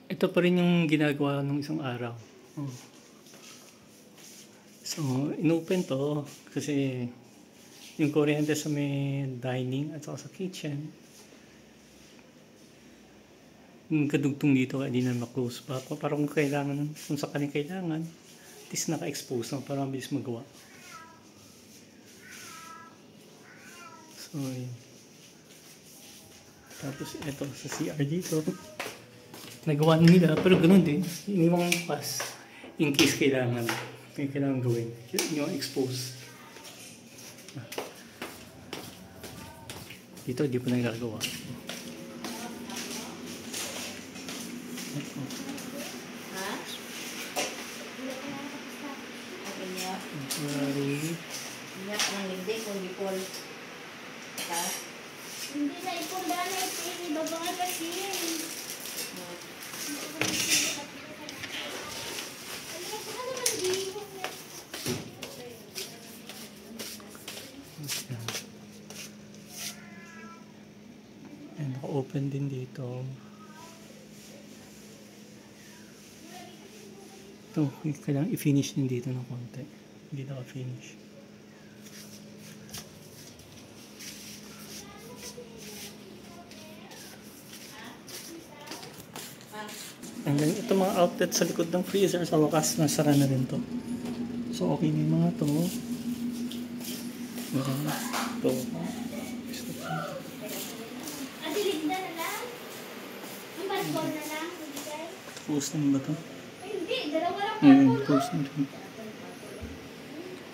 Ito pa rin yung ginagawa nung isang araw. Oh. So, inopen to kasi yung kuryente sa may dining at saka sa kitchen, yung kadugtong dito kaya di na ma-close pa. Parang kung kailangan, kung sakaling kailangan, at least naka-expose na para mabilis magawa. So, yun. Tapos ito sa CR dito, nagawa nila pero ganun din, iniwang pass in case kailangan gawin, yung expose. Dito di pa nagagawa. Hindi na ipon dahil ito babangay kasi and naka-open din dito. Ito, kailangan i-finish din dito ng konti. Hindi naka-finish. And then ito mga outlet sa likod ng freezer, sa wakas nasara na rin to. So okay na yung mga to. Ito. adilig na lang. Ang balkon na lang. Close na ba to? Hindi, dalawa lang balkon. Close na rin.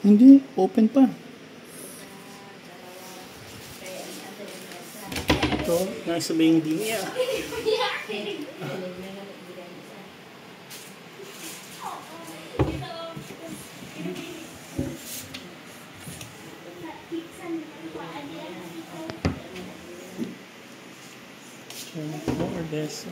Hindi, open pa. Ito, nasa ba yung linya? More or less.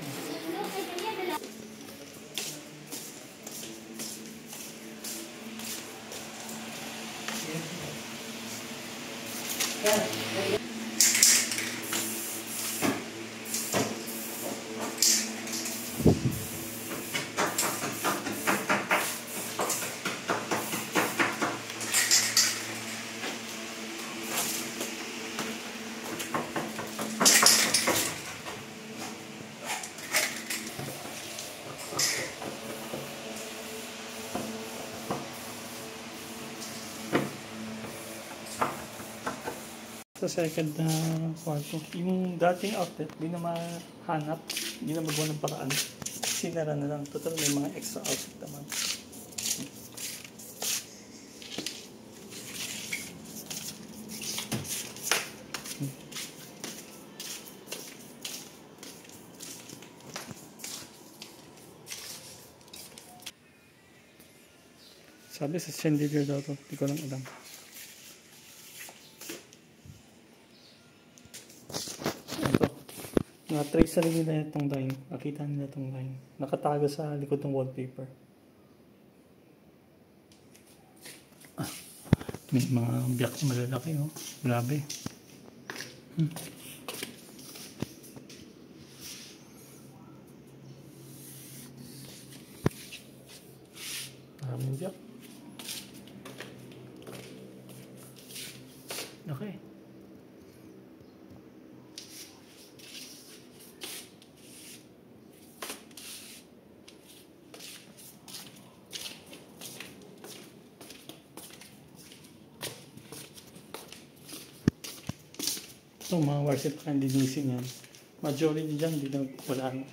Sa second na kwarto, yung dating outlet, di na mahanap, di na magawa ng paraan. Sinara na lang. Total may mga extra outlet naman. Sabi sa chandelier daw to, di ko lang alam. Na-trace sa nila itong line. Nakita nila itong line. Nakatago sa likod ng wallpaper. May mga biyak na malalaki, oh. Grabe. Maraming biyak. Okay. So, mga warset pa hindi linisin yan. Majority dyan, hindi na wala na.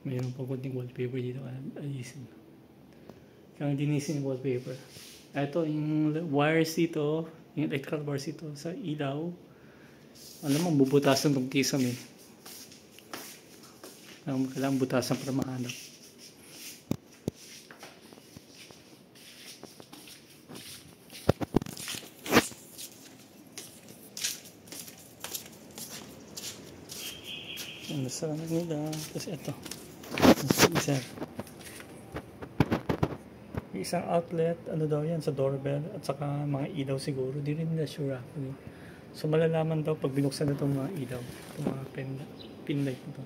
Mayroon pa kunting wallpaper dito. Ayusin. Kaya linisin yung wallpaper. Ito, yung wires dito, yung electrical wires dito sa ilaw. Alam mo, bubutasan itong kisame. Kailangan butasan para mahanap. Nasara na nila. Tapos ito. Isa. Yung isang outlet, ano daw yan, sa doorbell, at saka mga ilaw siguro. Di rin nila sure actually. So malalaman daw pag binuksan na itong mga ilaw, itong mga pin light na to.